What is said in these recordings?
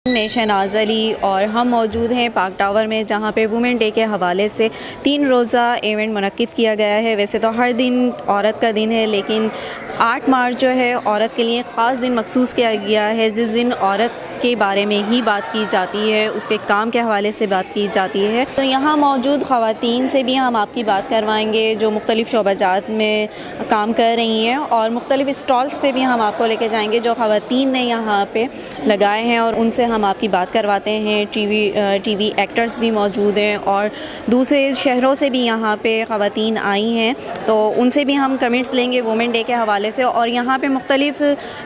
में शहनाज अली और हम मौजूद हैं पाक टावर में, जहां पे वुमेन डे के हवाले से 3 रोज़ा इवेंट मुनक्किद किया गया है। वैसे तो हर दिन औरत का दिन है, लेकिन 8 मार्च जो है औरत के लिए ख़ास दिन मखसूस किया गया है, जिस दिन औरत के बारे में ही बात की जाती है, उसके काम के हवाले से बात की जाती है। तो यहाँ मौजूद ख़वातीन से भी हम आपकी बात करवाएंगे जो मुख्तलिफ़ शोबाजात में काम कर रही हैं, और मुख्तलिफ़ स्टॉल्स पे भी हम आपको लेके जाएंगे जो ख़वातीन ने यहाँ पे लगाए हैं, और उनसे हम आपकी बात करवाते हैं। टीवी एक्टर्स भी मौजूद हैं और दूसरे शहरों से भी यहाँ पे ख़वातीन आई हैं, तो उनसे भी हम कमेंट्स लेंगे वुमेन डे के हवाले से। और यहाँ पे मुख्तलिफ़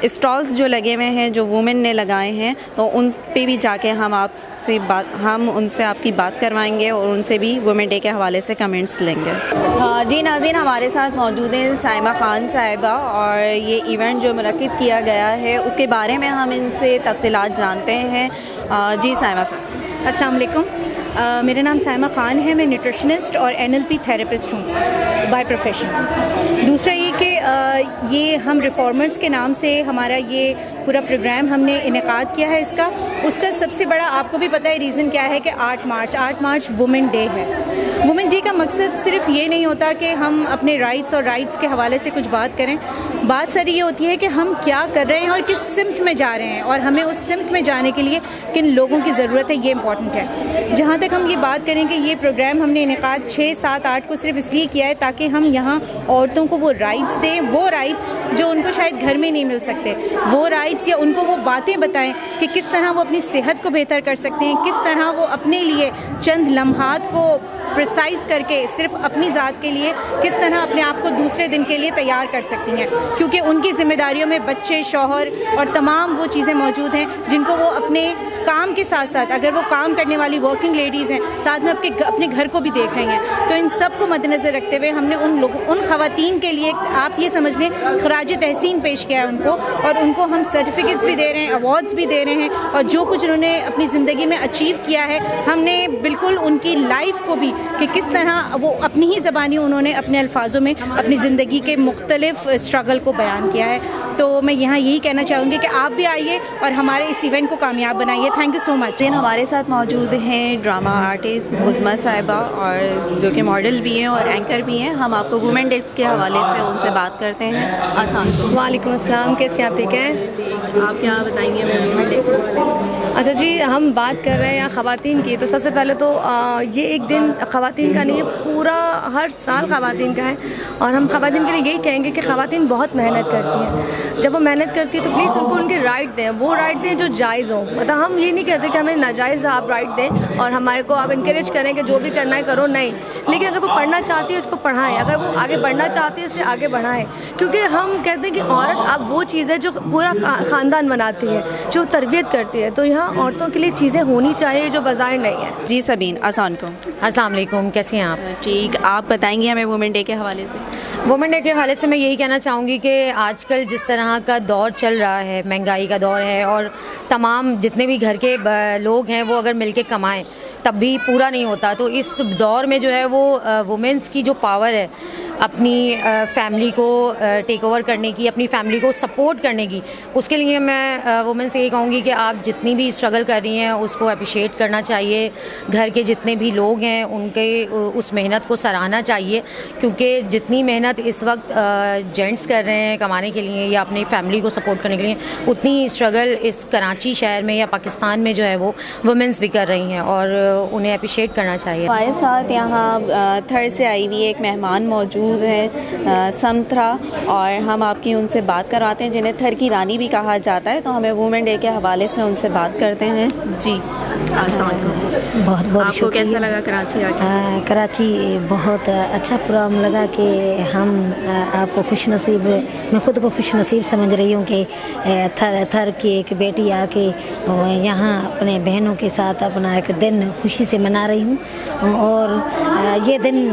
स्टॉल्स जो लगे हुए हैं जो वुमेन ने लगाए हैं, तो उन पे भी जाके हम उनसे आपकी बात करवाएंगे और उनसे भी वुमेन डे के हवाले से कमेंट्स लेंगे। हाँ जी नाज़रीन, हमारे साथ मौजूद हैं साइमा खान साहिबा, और ये इवेंट जो मुनक्किद किया गया है उसके बारे में हम इनसे तफसीलात जानते हैं। जी साइमा साहब, अस्सलाम वालेकुम। मेरा नाम साइमा खान है, मैं न्यूट्रिशनिस्ट और NLP थेरेपिस्ट हूँ बाय प्रोफेशन। दूसरा ये कि ये हम रिफॉर्मर्स के नाम से हमारा ये पूरा प्रोग्राम हमने इनेकाद किया है। उसका सबसे बड़ा आपको भी पता है रीज़न क्या है कि 8 मार्च वुमेन डे है। वुमेन डे का मकसद सिर्फ ये नहीं होता कि हम अपने राइट्स के हवाले से कुछ बात करें। बात सारी ये होती है कि हम क्या कर रहे हैं और किस सिमत में जा रहे हैं, और हमें उस सिमत में जाने के लिए किन लोगों की ज़रूरत है, ये इंपॉर्टेंट है। जहाँ तक हम ये बात करें कि ये प्रोग्राम हमने इनेकाद 6, 7, 8 को सिर्फ इसलिए किया है ताकि हम यहाँ औरतों को वो राइट्स दें, वो राइट्स जो उनको शायद घर में नहीं मिल सकते, वो राइट्स, या उनको वो बातें बताएं कि किस तरह वो अपनी सेहत को बेहतर कर सकते हैं, किस तरह वो अपने लिए चंद लम्हात को प्रिसाइज करके सिर्फ अपनी ज़ात के लिए किस तरह अपने आप को दूसरे दिन के लिए तैयार कर सकती हैं, क्योंकि उनकी ज़िम्मेदारियों में बच्चे, शौहर और तमाम वो चीज़ें मौजूद हैं जिनको वो अपने काम के साथ साथ, अगर वो काम करने वाली वर्किंग लेडीज़ हैं, साथ में अपने घर को भी देख रही हैं। तो इन सब को मद्देनज़र रखते हुए हमने उन ख़वातीन के लिए, आप ये समझ लें, खराज तहसीन पेश किया है उनको, और उनको हम सर्टिफिकेट्स भी दे रहे हैं, अवार्ड्स भी दे रहे हैं, और जो कुछ उन्होंने अपनी ज़िंदगी में अचीव किया है, हमने बिल्कुल उनकी लाइफ को भी, कि किस तरह वो अपनी ही ज़बानी उन्होंने अपने अल्फाजों में अपनी ज़िंदगी के मुख्तलिफ स्ट्रगल को बयान किया है। तो मैं यहाँ यही कहना चाहूँगी कि आप भी आइए और हमारे इस इवेंट को कामयाब बनाइए। Thank you so much. हमारे साथ मौजूद हैं ड्रामा आर्टिस्ट मुज़म्मा साहिबा, और जो कि मॉडल भी हैं और एंकर भी हैं। हम आपको वुमेन डे के हवाले से उनसे बात करते हैं। अस्सलाम वालेकुम अस्सलाम, कैसे आप? ठीक हैं। आप क्या बताएंगे वुमेन डे के हवाले से? अच्छा जी, हम बात कर रहे हैं यहाँ ख़वातीन की, तो सबसे पहले तो ये एक दिन ख़वातीन का नहीं है, पूरा हर साल ख़वातीन का है, और हम ख़वातीन के लिए यही कहेंगे कि ख़वातीन बहुत मेहनत करती हैं। जब वो मेहनत करती है तो प्लीज़ उनको उनके राइट दें, वो राइट दें जो जायज़ हो। मतलब हम ये नहीं कहते कि हमें नाजायज़ आप राइट दें और हमारे को आप इनकरेज करें कि जो भी करना है करो, नहीं। लेकिन अगर वो पढ़ना चाहती है उसको पढ़ाएं, अगर वो आगे बढ़ना चाहती है उसे आगे बढ़ाएं, क्योंकि हम कहते हैं कि औरत अब वो चीज़ है जो पूरा ख़ानदान बनाती है, जो तरबियत करती है। तो यहाँ औरतों के लिए चीज़ें होनी चाहिए जो बाज़ार नहीं है। जी सबीन, अस्सलाम वालेकुम, कैसी हैं आप? ठीक, आप बताएंगे हमें वुमेन डे के हवाले से? वुमेन डे के हवाले से मैं यही कहना चाहूँगी कि आजकल जिस तरह का दौर चल रहा है, महंगाई का दौर है, और तमाम जितने भी घर के लोग हैं वो अगर मिलके कमाएं तब भी पूरा नहीं होता। तो इस दौर में जो है वो वुमेन्स की जो पावर है अपनी फैमिली को टेक ओवर करने की, अपनी फैमिली को सपोर्ट करने की, उसके लिए मैं वुमेन से यही कहूँगी कि आप जितनी भी स्ट्रगल कर रही हैं उसको अप्रिशिएट करना चाहिए। घर के जितने भी लोग हैं उनके उस मेहनत को सराहना चाहिए, क्योंकि जितनी मेहनत इस वक्त जेंट्स कर रहे हैं कमाने के लिए या अपनी फैमिली को सपोर्ट करने के लिए, उतनी ही स्ट्रगल इस कराची शहर में या पाकिस्तान में जो है वो वुमेन्स भी कर रही हैं, और उन्हें अप्रिशिएट करना चाहिए। हमारे साथ यहाँ थर से आई हुई एक मेहमान मौजूद है, समथरा, और हम आपकी उनसे बात करवाते हैं, जिन्हें थर की रानी भी कहा जाता है। तो हमें वुमेन डे के हवाले से उनसे बात करते हैं। जी बहुत बहुत आपको कैसा लगा कराची आके? कराची बहुत अच्छा प्रोग्राम लगा कि हम आपको खुशनसीब, मैं ख़ुद को खुशनसीब समझ रही हूँ कि थर की एक बेटी आके यहाँ अपने बहनों के साथ अपना एक दिन खुशी से मना रही हूँ। और ये दिन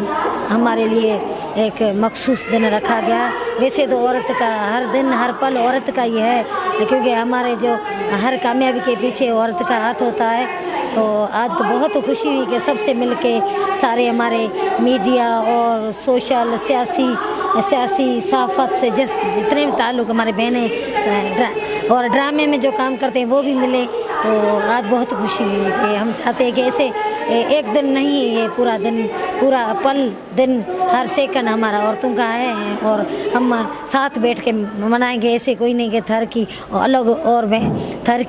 हमारे लिए एक मखसूस दिन रखा गया। वैसे तो औरत का हर दिन हर पल औरत का ही है, क्योंकि हमारे जो हर कामयाबी के पीछे औरत का हाथ होता है। तो आज तो बहुत खुशी हुई कि सबसे मिलके सारे हमारे मीडिया और सोशल सियासी सहाफ़त से जितने भी ताल्लुक़ हमारे बहनें और ड्रामे में जो काम करते हैं वो भी मिले। तो आज बहुत खुशी है कि हम चाहते हैं कि ऐसे एक दिन नहीं, ये पूरा दिन, पूरा पल दिन, हर सेकंड हमारा औरतों का है और हम साथ बैठ के मनाएंगे। ऐसे कोई नहीं कि थर की अलग और थर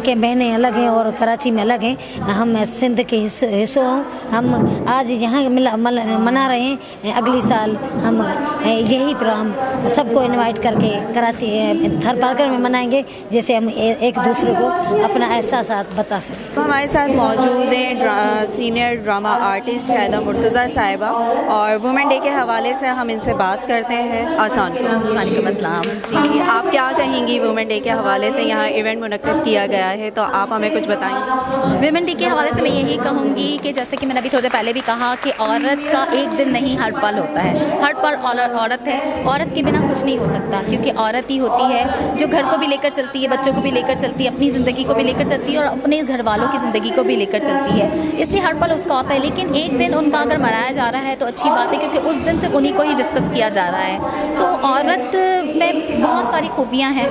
के बहनें अलग हैं और कराची में अलग हैं। हम सिंध के हिस्सों हम आज यहाँ मना रहे हैं। अगली साल हम यही प्रोग्राम सबको इनवाइट करके कराची थर पार्कर में मनाएंगे, जैसे हम एक दूसरे को अपना एहसास बता सकें। हमारे साथ मौजूद हैं senior drama artist Shahida Murtaza साहिबा, और वुमेन डे के हवाले से हम इनसे बात करते हैं। आसान को वालेकुम अस्सलाम जी, आप क्या कहेंगी? वुमेन डे के हवाले से यहाँ इवेंट मुनक्किद किया गया है, तो आप हमें कुछ बताएंगे। वुमेन डे के हवाले से मैं यही कहूँगी कि जैसे कि मैंने अभी थोड़ी देर पहले भी कहा कि औरत का एक दिन नहीं हर पल होता है। हर पल औरत है, औरत के बिना कुछ नहीं हो सकता, क्योंकि औरत ही होती है जो घर को भी लेकर चलती है, बच्चों को भी लेकर चलती है, अपनी ज़िंदगी को भी लेकर चलती है और अपने घर वालों की ज़िंदगी को भी लेकर चलती है। इसलिए हर पल उसका होता है, लेकिन एक दिन उनका अगर मनाया जा रहा है तो अच्छी बात है, क्योंकि उस दिन से उन्हीं को ही डिस्कस किया जा रहा है। तो औरत में बहुत सारी खूबियाँ हैं।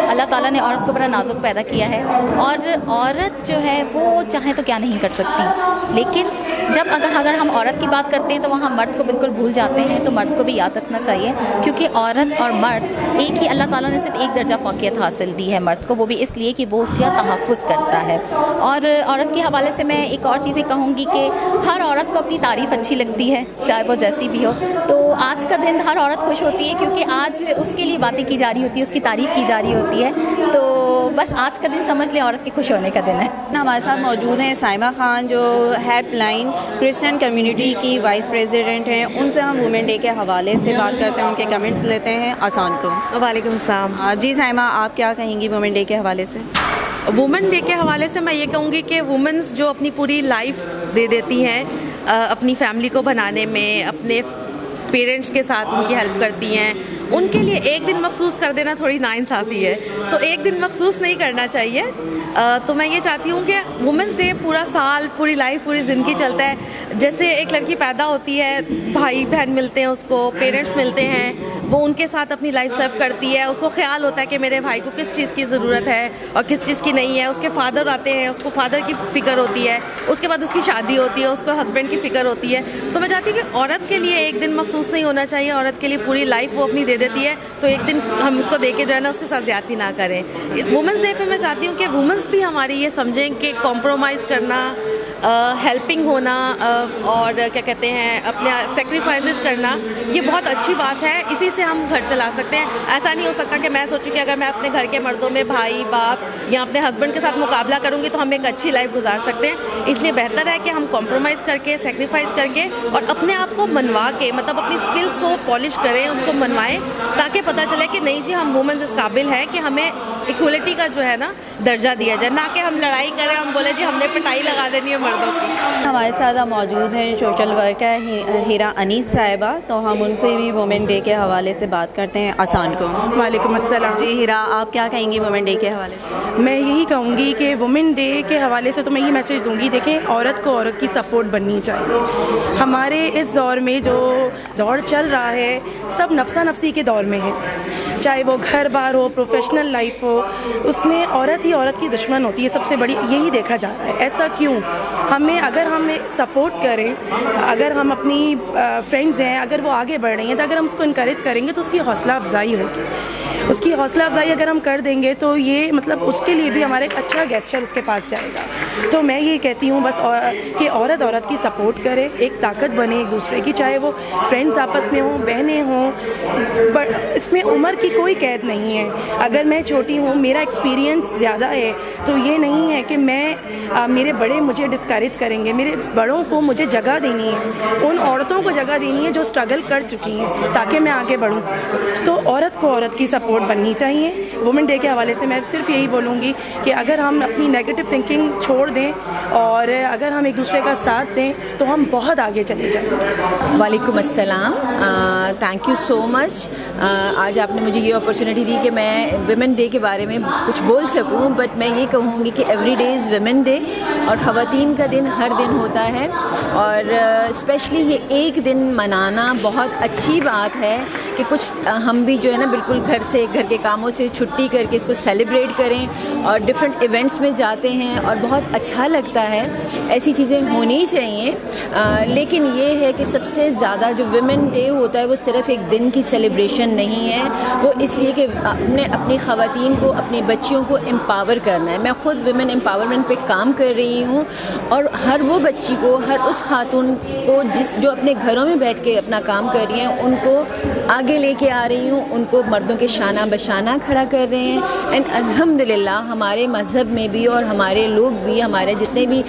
अल्लाह ताला ने औरत को बड़ा नाजुक पैदा किया है और औरत जो है वो चाहे तो क्या नहीं कर सकती। लेकिन जब अगर हम औरत की बात करते हैं तो वहाँ मर्द को बिल्कुल भूल जाते हैं। तो मर्द को भी याद रखना चाहिए, क्योंकि औरत और मर्द एक ही, अल्लाह ताला ने सिर्फ एक दर्जा फ़ौक़ियत हासिल दी है मर्द को, वो भी इसलिए कि वो उसका तहफ़्फ़ुज़ करता है। और औरत के हवाले से मैं एक और चीज़ें कहूँगी कि हर औरत को अपनी तारीफ़ अच्छी लगती है, चाहे वो जैसी भी हो। तो आज का दिन हर औरत खुश होती है, क्योंकि आज उसके लिए बातें की जा रही होती है, उसकी तारीफ़ की जा रही होती है। तो बस आज का दिन समझ लें औरत के खुश होने का दिन है। हमारे साथ मौजूद हैं साइमा खान, जो हेल्पलाइन क्रिश्चियन कम्युनिटी की वाइस प्रेसिडेंट हैं। उनसे हम वुमेन डे के हवाले से बात करते हैं, उनके कमेंट्स लेते हैं। आसान को वालेकुम सलाम। जी साइमा, आप क्या कहेंगी वुमेन डे के हवाले से? वुमेन डे के हवाले से मैं ये कहूँगी कि वुमेन्स जो अपनी पूरी लाइफ दे देती हैं अपनी फैमिली को बनाने में, अपने पेरेंट्स के साथ उनकी हेल्प करती हैं, उनके लिए एक दिन मखसूस कर देना थोड़ी नाइंसाफ़ी है। तो एक दिन मखसूस नहीं करना चाहिए। तो मैं ये चाहती हूँ कि वुमेंस डे पूरा साल, पूरी लाइफ, पूरी ज़िंदगी चलता है। जैसे एक लड़की पैदा होती है, भाई बहन मिलते हैं उसको, पेरेंट्स मिलते हैं, वो उनके साथ अपनी लाइफ सर्व करती है। उसको ख्याल होता है कि मेरे भाई को किस चीज़ की ज़रूरत है और किस चीज़ की नहीं है। उसके फादर आते हैं, उसको फादर की फ़िक्र होती है। उसके बाद उसकी शादी होती है, उसको हस्बैंड की फ़िक्र होती है। तो मैं चाहती हूँ कि औरत के लिए एक दिन मखसूस नहीं होना चाहिए। औरत के लिए पूरी लाइफ वो अपनी दे देती है, तो एक दिन हम उसको दे के जो है ना उसके साथ ज़्यादती ना करें। वुमेंस डे पे मैं चाहती हूँ कि वुमेंस भी हमारी ये समझें कि कॉम्प्रोमाइज़ करना, हेल्पिंग होना और क्या कहते हैं अपने सेक्रीफाइसेस करना, ये बहुत अच्छी बात है। इसी से हम घर चला सकते हैं। ऐसा नहीं हो सकता कि मैं सोचूं कि अगर मैं अपने घर के मर्दों में भाई बाप या अपने हस्बैंड के साथ मुकाबला करूंगी तो हम एक अच्छी लाइफ गुजार सकते हैं। इसलिए बेहतर है कि हम कॉम्प्रोमाइज़ करके, सेक्रीफाइस करके और अपने आप को मनवा के, मतलब अपनी स्किल्स को पॉलिश करें, उसको मनवाएं, ताकि पता चले कि नहीं जी हम वुमेन्स इस काबिल हैं कि हमें इक्वलिटी का जो है ना दर्जा दिया जाए, ना कि हम लड़ाई करें, हम बोले जी हमने पिटाई लगा देनी है मर्दों की। हमारे साथ मौजूद हैं सोशल वर्कर हीरा अनीस साहिबा, तो हम उनसे भी वुमेन डे के हवाले से बात करते हैं। आसान को वालेकुम अस्सलाम। जी हीरा, आप क्या कहेंगी वुमेन डे के हवाले से? मैं यही कहूँगी कि वुमेन डे के हवाले से तो मैं ये मैसेज दूँगी, देखें औरत को औरत की सपोर्ट बननी चाहिए। हमारे इस दौर में जो दौर चल रहा है, सब नफ्सा नफसी के दौर में है। चाहे वो घर बार हो, प्रोफेशनल लाइफ हो, उसमें औरत ही औरत की दुश्मन होती है। सबसे बड़ी यही देखा जा रहा है। ऐसा क्यों? अगर हमें सपोर्ट करें, अगर हम अपनी फ्रेंड्स हैं, अगर वो आगे बढ़ रही हैं, तो अगर हम उसको इनकरेज करेंगे तो उसकी हौसला अफजाई होगी। उसकी हौसला अफजाई अगर हम कर देंगे तो ये मतलब उसके लिए भी हमारा एक अच्छा गेस्चर उसके पास जाएगा। तो मैं ये कहती हूँ बस कि औरत औरत की सपोर्ट करे, एक ताकत बने एक दूसरे की, चाहे वो फ्रेंड्स आपस में हों, बहनें हों, इसमें उम्र की कोई कैद नहीं है। अगर मैं छोटी हूँ, मेरा एक्सपीरियंस ज़्यादा है, तो ये नहीं है कि मेरे बड़े मुझे डिस्करेज करेंगे। मेरे बड़ों को मुझे जगह देनी है, उन औरतों को जगह देनी है जो स्ट्रगल कर चुकी हैं, ताकि मैं आगे बढ़ूँ। तो औरत को औरत की सपोर्ट बननी चाहिए। वुमेन डे के हवाले से मैं सिर्फ यही बोलूँगी कि अगर हम अपनी नेगेटिव थिंकिंग छोड़ दें और अगर हम एक दूसरे का साथ दें तो हम बहुत आगे चले जाएंगे। वालेकुम अस्सलाम। Thank you so much. आज आपने मुझे ये अपॉर्चुनिटी दी कि मैं वुमेन डे के बारे में कुछ बोल सकूं, बट मैं ये कहूँगी कि every day is women day और ख़वातीन का दिन हर दिन होता है और स्पेशली ये एक दिन मनाना बहुत अच्छी बात है कि कुछ हम भी जो है ना बिल्कुल घर के कामों से छुट्टी करके इसको सेलिब्रेट करें और डिफरेंट इवेंट्स में जाते हैं और बहुत अच्छा लगता है। ऐसी चीज़ें होनी चाहिए। लेकिन ये है कि सबसे ज़्यादा जो विमेन डे होता है वो सिर्फ एक दिन की सेलिब्रेशन नहीं है, वो इसलिए कि अपनी ख़वातीन को, अपनी बच्चियों को एम्पावर करना है। मैं ख़ुद विमेन एम्पावरमेंट पे काम कर रही हूँ और हर वो बच्ची को, हर उस खातून को जो अपने घरों में बैठ के अपना काम कर रही हैं, उनको आगे लेके आ रही हूँ, उनको मर्दों के शाना बशाना खड़ा कर रहे हैं। एंड अल्हम्दुलिल्लाह हमारे मज़हब में भी और हमारे लोग भी, हमारे जितने भी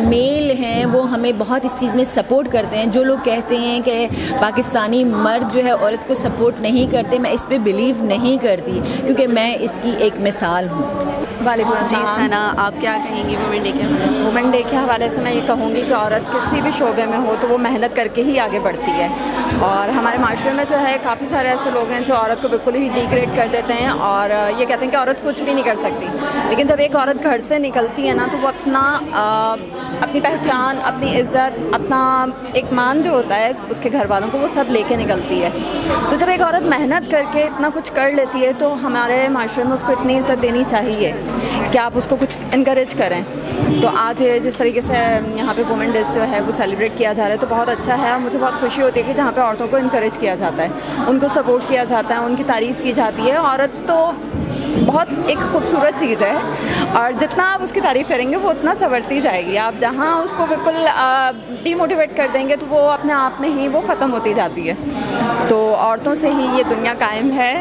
मेल हैं वो हमें बहुत इस चीज़ में सपोर्ट करते हैं। जो लोग कहते हैं कि पाकिस्तानी मर्द जो है औरत को सपोर्ट नहीं करते, मैं इस पे बिलीव नहीं करती, क्योंकि मैं इसकी एक मिसाल हूँ। वालेकुम जी अस्सलाम। सना, आप क्या कहेंगी वुमेन डे के हवाले से? वुमेन डे के हवाले से मैं ये कहूँगी कि औरत किसी भी शोबे में हो तो वो मेहनत करके ही आगे बढ़ती है। और हमारे माशरे में जो है काफ़ी सारे ऐसे लोग हैं जो औरत को बिल्कुल ही डिग्रेड कर देते हैं और ये कहते हैं कि औरत कुछ भी नहीं कर सकती। लेकिन जब एक औरत घर से निकलती है ना तो वो अपनी पहचान, अपनी इज़्ज़त, अपना एक मान जो होता है उसके घर वालों को, वो सब लेके निकलती है। तो जब एक औरत मेहनत करके इतना कुछ कर लेती है तो हमारे माशरे में उसको इतनी इज़्ज़त देनी चाहिए कि आप उसको कुछ इनकरेज करें। तो आज जिस तरीके से यहाँ पे वुमेन डे जो है वो सेलिब्रेट किया जा रहा है तो बहुत अच्छा है। मुझे बहुत खुशी होती है कि जहाँ पे औरतों को इनकरेज किया जाता है, उनको सपोर्ट किया जाता है, उनकी तारीफ़ की जाती है। औरत तो बहुत एक खूबसूरत चीज़ है और जितना आप उसकी तारीफ़ करेंगे वो उतना संवरती जाएगी। आप जहाँ उसको बिल्कुल डीमोटिवेट कर देंगे तो वो अपने आप में ही वो ख़त्म होती जाती है। तो औरतों से ही ये दुनिया कायम है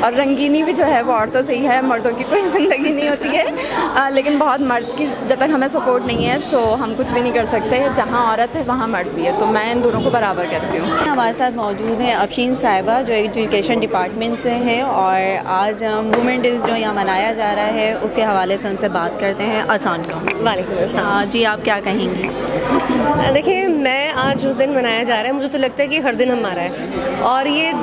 और रंगीनी भी जो है वो औरतों से ही है। मर्दों की कोई ज़िंदगी नहीं होती है। लेकिन बहुत मर्द की जब तक हमें सपोर्ट नहीं है तो हम कुछ भी नहीं कर सकते। जहाँ औरत है वहाँ मर्द भी है, तो मैं इन दोनों को बराबर करती हूँ। हमारे साथ मौजूद हैं अफशीन साहिबा जो एजुकेशन डिपार्टमेंट से है और आज वुमेन डे जो यहाँ मनाया जा रहा है उसके हवाले से उनसे बात करते हैं। आसान का वालेकुम अस्सलाम। जी, आप क्या कहेंगी? देखिए, मैं आज जो दिन मनाया जा रहा है मुझे तो लगता है कि हर दिन हमारा है और ये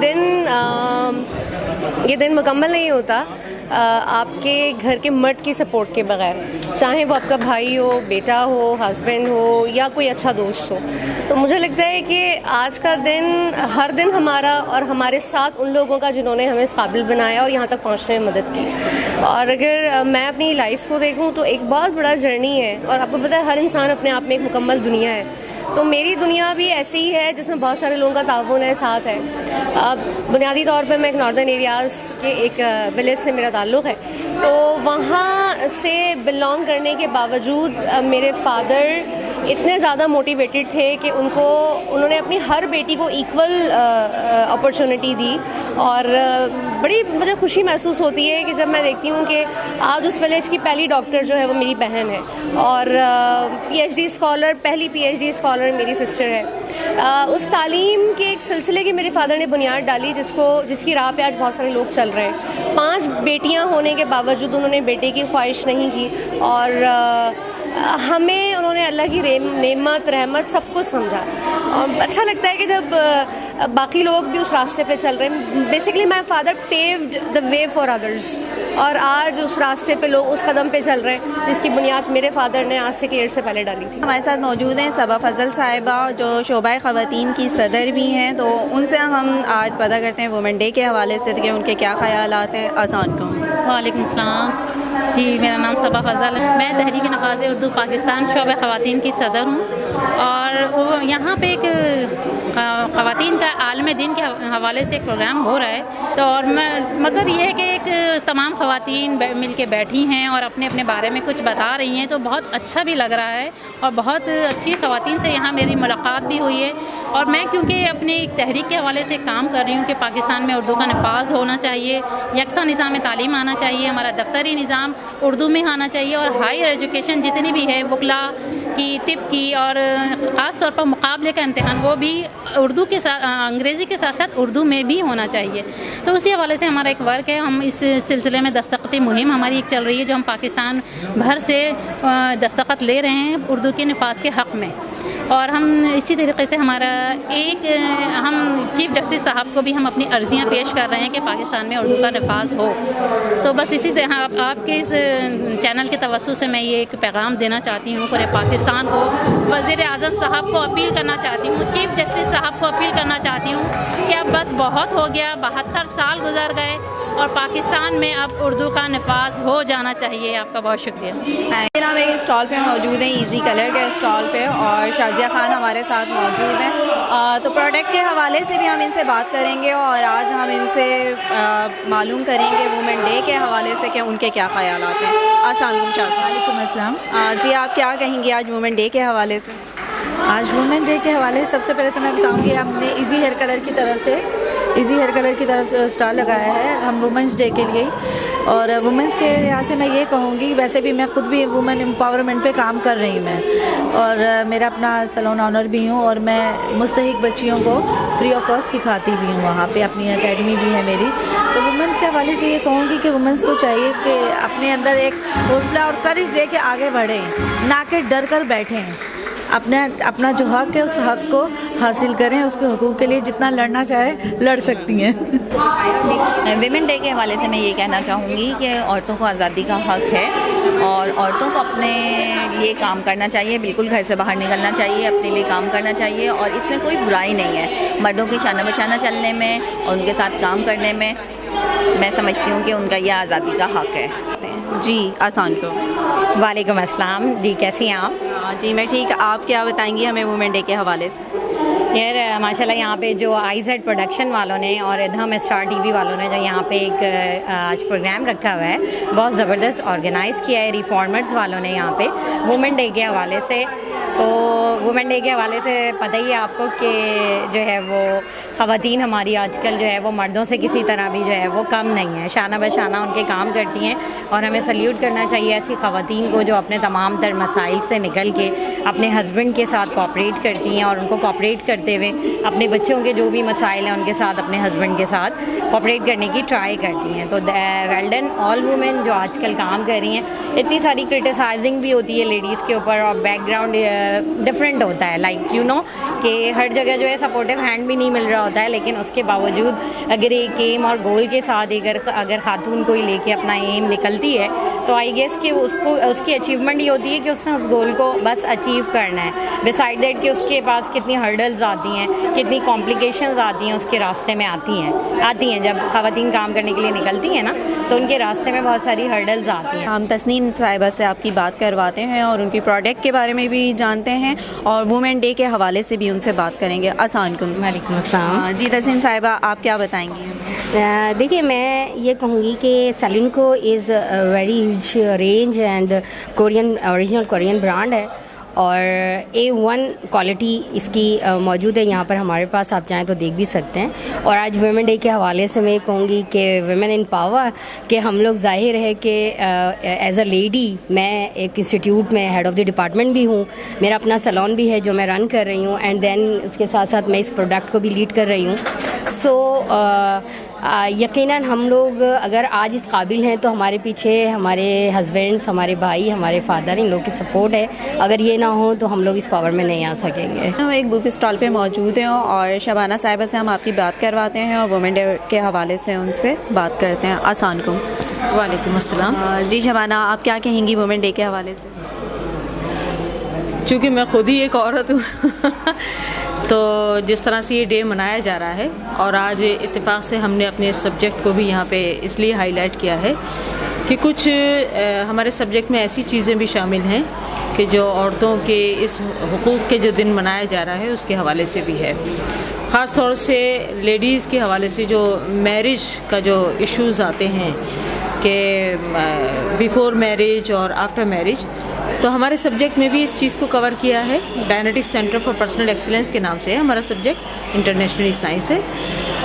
दिन मुकम्मल नहीं होता आपके घर के मर्द की सपोर्ट के बगैर, चाहे वो आपका भाई हो, बेटा हो, हस्बैंड हो या कोई अच्छा दोस्त हो। तो मुझे लगता है कि आज का दिन हर दिन हमारा और हमारे साथ उन लोगों का जिन्होंने हमें इस काबिल बनाया और यहाँ तक पहुँचने में मदद की। और अगर मैं अपनी लाइफ को देखूँ तो एक बहुत बड़ा जर्नी है और आपको पता है हर इंसान अपने आप में एक मुकम्मल दुनिया है। तो मेरी दुनिया भी ऐसी ही है जिसमें बहुत सारे लोगों का ताउन है, साथ है। बुनियादी तौर पे मैं एक नॉर्दर्न एरियाज़ के एक विलेज से मेरा ताल्लुक़ है, तो वहाँ से बिलोंग करने के बावजूद मेरे फादर इतने ज़्यादा मोटिवेटेड थे कि उन्होंने अपनी हर बेटी को इक्वल अपॉर्चुनिटी दी। और बड़ी मुझे खुशी महसूस होती है कि जब मैं देखती हूँ कि आज उस विलेज की पहली डॉक्टर जो है वो मेरी बहन है और पीएचडी स्कॉलर, पहली पीएचडी स्कॉलर मेरी सिस्टर है। उस तालीम के एक सिलसिले की मेरे फादर ने बुनियाद डाली जिसकी राह पे आज बहुत सारे लोग चल रहे हैं। 5 बेटियां होने के बावजूद उन्होंने बेटे की ख्वाहिश नहीं की और हमें उन्होंने अल्लाह की नेमत, रहमत सब कुछ समझा। और अच्छा लगता है कि जब बाकी लोग भी उस रास्ते पे चल रहे हैं। Basically my father paved the way for others और आज उस रास्ते पे लोग उस कदम पे चल रहे हैं जिसकी बुनियाद मेरे फादर ने आज से 1 ईयर से पहले डाली थी। हमारे साथ मौजूद हैं सबा फजल साहिबा जो शोबाए ख़वातीन की सदर भी हैं, तो उनसे हम आज पता करते हैं वुमेन डे के हवाले से कि उनके क्या ख़यालात हैं। आसान का वालेकुम सलाम। जी, मेरा नाम सबा फजल है। मैं तहरीक नवाज़ उर्दू पाकिस्तान शोबे ख़वातीन की सदर हूँ और यहाँ पे एक ख़वातीन का आलम दिन के हवाले से एक प्रोग्राम हो रहा है। तो और मगर ये है कि एक तमाम ख़वातीन मिल के बैठी हैं और अपने अपने बारे में कुछ बता रही हैं, तो बहुत अच्छा भी लग रहा है और बहुत अच्छी ख़वातीन से यहाँ मेरी मुलाकात भी हुई है। और मैं क्योंकि अपनी तहरीक के हवाले से काम कर रही हूँ कि पाकिस्तान में उर्दू का नफाज होना चाहिए, यकसा निज़ाम तालीम आना चाहिए, हमारा दफ्तरी निज़ाम उर्दू में आना चाहिए और हायर एजुकेशन जितनी भी है वकला की, तिब की और ख़ास तौर पर मुकाबले का इम्तिहान वो भी उर्दू के साथ, अंग्रेज़ी के साथ साथ उर्दू में भी होना चाहिए। तो उसी हवाले से हमारा एक वर्क है। हम इस सिलसिले में दस्तखती मुहिम हमारी एक चल रही है जो हम पाकिस्तान भर से दस्तखत ले रहे हैं उर्दू के नफाज के हक़ में। और हम इसी तरीके से हमारा हम चीफ जस्टिस साहब को भी हम अपनी अर्जियां पेश कर रहे हैं कि पाकिस्तान में उर्दू का नफाज हो। तो बस इसी से आपके इस चैनल के तवज्जो से मैं ये एक पैगाम देना चाहती हूँ पूरे पाकिस्तान को, वज़ीर आज़म साहब को अपील करना चाहती हूँ, चीफ जस्टिस साहब को अपील करना चाहती हूँ कि अब बस बहुत हो गया, 72 साल गुजर गए और पाकिस्तान में अब उर्दू का नफाज हो जाना चाहिए। आपका बहुत शुक्रिया। हम एक स्टॉल पे मौजूद हैं, इजी कलर के स्टॉल पे, और शाजिया खान हमारे साथ मौजूद हैं। तो प्रोडक्ट के हवाले से भी हम इनसे बात करेंगे और आज हम इनसे मालूम करेंगे वुमेन डे के हवाले से कि उनके क्या ख्यालात हैं। वालेकुम अस्सलाम। जी, आप क्या कहेंगी आज वुमेन डे के हवाले से? आज वुमेन डे के हवाले से सबसे पहले तो मैं बताऊँगी, हमने इजी हेयर कलर की तरफ स्टॉल लगाया है हम वुमेंस डे के लिए। और वुमेंस के लिहाज से मैं ये कहूँगी, वैसे भी मैं ख़ुद भी वुमेन एम्पावरमेंट पे काम कर रही मैं, और मेरा अपना सैलून ऑनर भी हूँ, और मैं मुस्तहिक बच्चियों को फ्री ऑफ कॉस्ट सिखाती भी हूँ, वहाँ पे अपनी एकेडमी भी है मेरी। तो वुमेन के हवाले से ये कहूँगी कि वुमेंस को चाहिए कि अपने अंदर एक हौसला और करेज लेके आगे बढ़ें, ना कि डर कर बैठें। अपना जो हक़ है उस हक़ को हासिल करें, उसके हकूक़ के लिए जितना लड़ना चाहे लड़ सकती हैं। विमेन डे के हवाले से मैं ये कहना चाहूँगी कि औरतों को आज़ादी का हक़ है और औरतों को अपने लिए काम करना चाहिए, बिल्कुल घर से बाहर निकलना चाहिए, अपने लिए काम करना चाहिए, और इसमें कोई बुराई नहीं है। मर्दों के शाना बशाना चलने में और उनके साथ काम करने में मैं समझती हूँ कि उनका यह आज़ादी का हक़ है। जी, आसान को। वालेकुम अस्सलाम। जी, कैसी हैं आप? जी, मैं ठीक। आप क्या बताएंगी हमें वुमेन डे के हवाले से? यार माशाल्लाह यहाँ पे जो आईजेड प्रोडक्शन वालों ने और इधम स्टार टीवी वालों ने जो यहाँ पे एक आज प्रोग्राम रखा हुआ है, बहुत ज़बरदस्त ऑर्गेनाइज़ किया है रिफॉर्मर्स वालों ने यहाँ पे वुमेन डे के हवाले से। तो वुमेन डे के हवाले से पता ही है आपको कि जो है वो ख़वातीन हमारी आजकल जो है वो मर्दों से किसी तरह भी जो है वो कम नहीं है, शाना बशाना उनके काम करती हैं, और हमें सल्यूट करना चाहिए ऐसी ख़वातीन को जो अपने तमाम तर मसाइल से निकल के अपने हस्बैंड के साथ कोऑपरेट करती हैं, और उनको कोऑपरेट करते हुए अपने बच्चों के जो भी मसाइल हैं उनके साथ अपने हस्बैंड के साथ कोऑपरेट करने की ट्राई करती हैं। तो वेल डन ऑल वुमेन जो आजकल काम कर रही हैं। इतनी सारी क्रिटिसाइजिंग भी होती है लेडीज़ के ऊपर, और बैकग्राउंड डिफरेंट होता है, लाइक यू नो कि हर जगह जो है सपोर्टिव हैंड भी नहीं मिल रहा होता है, लेकिन उसके बावजूद अगर एक एम और गोल के साथ अगर खातून कोई लेके अपना एम निकलती है तो आई गेस कि उसकी अचीवमेंट ये होती है कि उसने उस गोल को बस अचीव करना है। बिसाइड दैट कि उसके पास कितनी हर्डल्स आती हैं, कितनी कॉम्प्लिकेशंस आती हैं उसके रास्ते में आती हैं। जब ख़वातीन काम करने के लिए निकलती हैं ना, तो उनके रास्ते में बहुत सारी हर्डल्स आती हैं। हम तस्नीम साहिबा से आपकी बात करवाते हैं और उनकी प्रोडक्ट के बारे में भी जानते हैं, और वुमेन डे के हवाले से भी उनसे बात करेंगे। अस्सलाम वालेकुम। जी तस्नीम साहिबा, आप क्या बताएंगी? देखिए, मैं ये कहूँगी कि सैलूनको is very huge range and original Korean brand है, और A1 क्वालिटी इसकी मौजूद है यहाँ पर हमारे पास। आप चाहें तो देख भी सकते हैं। और आज वुमेन डे के हवाले से मैं कहूँगी कि वुमेन इन पावर, कि हम लोग ज़ाहिर है कि एज अ लेडी मैं एक इंस्टीट्यूट में हेड ऑफ़ द डिपार्टमेंट भी हूँ, मेरा अपना सैलून भी है जो मैं रन कर रही हूँ, एंड देन उसके साथ साथ मैं इस प्रोडक्ट को भी लीड कर रही हूँ। सो यकीनन हम लोग अगर आज इस काबिल हैं तो हमारे पीछे हमारे हस्बैंड्स, हमारे भाई, हमारे फादर, इन लोग की सपोर्ट है। अगर ये ना हो तो हम लोग इस पावर में नहीं आ सकेंगे। हम एक बुक स्टॉल पे मौजूद हैं और शबाना साहिबा से हम आपकी बात करवाते हैं और वुमेन डे के हवाले से उनसे बात करते हैं। अस्सलाम वालेकुम अस्सलाम। जी शबाना, आप क्या कहेंगी वुमेन डे के हवाले से? चूँकि मैं खुद ही एक औरत हूँ तो जिस तरह से ये डे मनाया जा रहा है, और आज इत्तेफाक से हमने अपने सब्जेक्ट को भी यहाँ पे इसलिए हाईलाइट किया है कि कुछ हमारे सब्जेक्ट में ऐसी चीज़ें भी शामिल हैं कि जो औरतों के इस हुकूक़ के जो दिन मनाया जा रहा है उसके हवाले से भी है। ख़ास तौर से लेडीज़ के हवाले से जो मैरिज का जो इश्यूज़ आते हैं कि बिफ़ोर मैरिज और आफ्टर मैरिज, तो हमारे सब्जेक्ट में भी इस चीज़ को कवर किया है। डायनेटिक्स सेंटर फॉर पर्सनल एक्सीलेंस के नाम से है हमारा सब्जेक्ट, इंटरनेशनली साइंस है,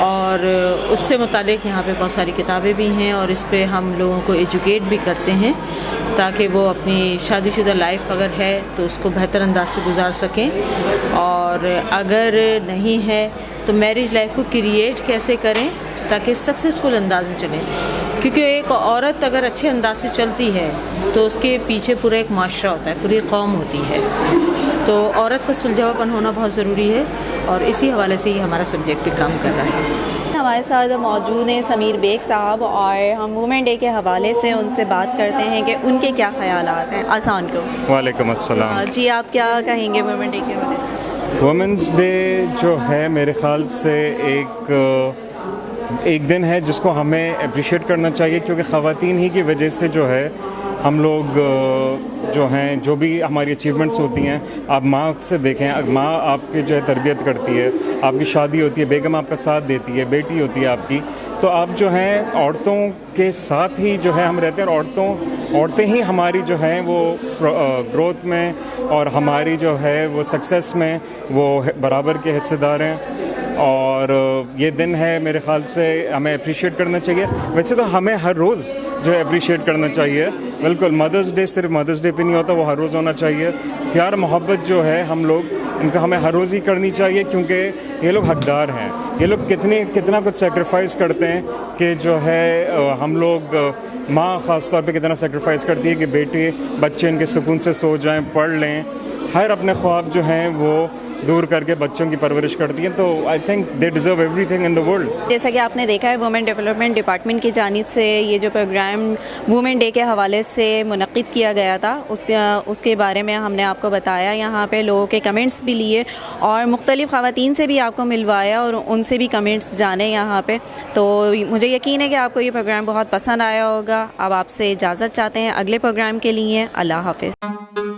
और उससे मुतालिक यहाँ पे बहुत सारी किताबें भी हैं, और इस पे हम लोगों को एजुकेट भी करते हैं ताकि वो अपनी शादीशुदा लाइफ अगर है तो उसको बेहतर अंदाज से गुजार सकें, और अगर नहीं है तो मैरिज लाइफ को क्रिएट कैसे करें ताकि सक्सेसफुल अंदाज में चलें। क्योंकि एक औरत अगर अच्छे अंदाज से चलती है तो उसके पीछे पूरा एक माशरा होता है, पूरी कौम होती है। तो औरत का सुलझावापन होना बहुत ज़रूरी है और इसी हवाले से ही हमारा सब्जेक्ट भी काम कर रहा है। हमारे साथ मौजूद हैं समीर बेग साहब और हम वुमेन डे के हवाले से उनसे बात करते हैं कि उनके क्या ख्यालात हैं। आसान को वालेकुम अस्सलाम। जी, आप क्या कहेंगे वुमेन डे के हवाले से? वुमेंस डे जो है मेरे ख़्याल से एक दिन है जिसको हमें अप्रिशिएट करना चाहिए, क्योंकि ख़वातीन ही की वजह से जो है हम लोग जो हैं, जो भी हमारी अचीवमेंट्स होती हैं, आप माँ से देखें, माँ आपकी जो है तरबियत करती है, आपकी शादी होती है, बेगम आपका साथ देती है, बेटी होती है आपकी, तो आप जो हैं औरतों के साथ ही जो है हम रहते हैं और औरतें ही हमारी जो हैं वो ग्रोथ में और हमारी जो है वो सक्सेस में वो बराबर के हिस्सेदार हैं। और ये दिन है मेरे ख़्याल से हमें अप्रिशिएट करना चाहिए। वैसे तो हमें हर रोज़ जो है अप्रिशिएट करना चाहिए, बिल्कुल। मदर्स डे सिर्फ मदर्स डे पे नहीं होता, वो हर रोज़ होना चाहिए। प्यार मोहब्बत जो है हम लोग इनका हमें हर रोज़ ही करनी चाहिए, क्योंकि ये लोग हकदार हैं। ये लोग कितना कुछ सेक्रीफाइस करते हैं कि जो है हम लोग, माँ ख़ास तौर पे कितना सेक्रीफाइस करती है कि बेटे बच्चे इनके सुकून से सो जाएं, पढ़ लें, हर अपने ख्वाब जो हैं वो दूर करके बच्चों की परवरिश करती हैं। तो I think they deserve everything in the world. जैसा कि आपने देखा है वुमेन डेवलपमेंट डिपार्टमेंट की जानिब से ये जो प्रोग्राम वुमेन डे के हवाले से मुनक्किद किया गया था उसके बारे में हमने आपको बताया, यहाँ पे लोगों के कमेंट्स भी लिए और मुख्तलिफ़ ख़वातीन से भी आपको मिलवाया और उनसे भी कमेंट्स जाने यहाँ पे। तो मुझे यकीन है कि आपको ये प्रोग्राम बहुत पसंद आया होगा। अब आपसे इजाज़त चाहते हैं अगले प्रोग्राम के लिए। अल्लाह हाफ़िज़।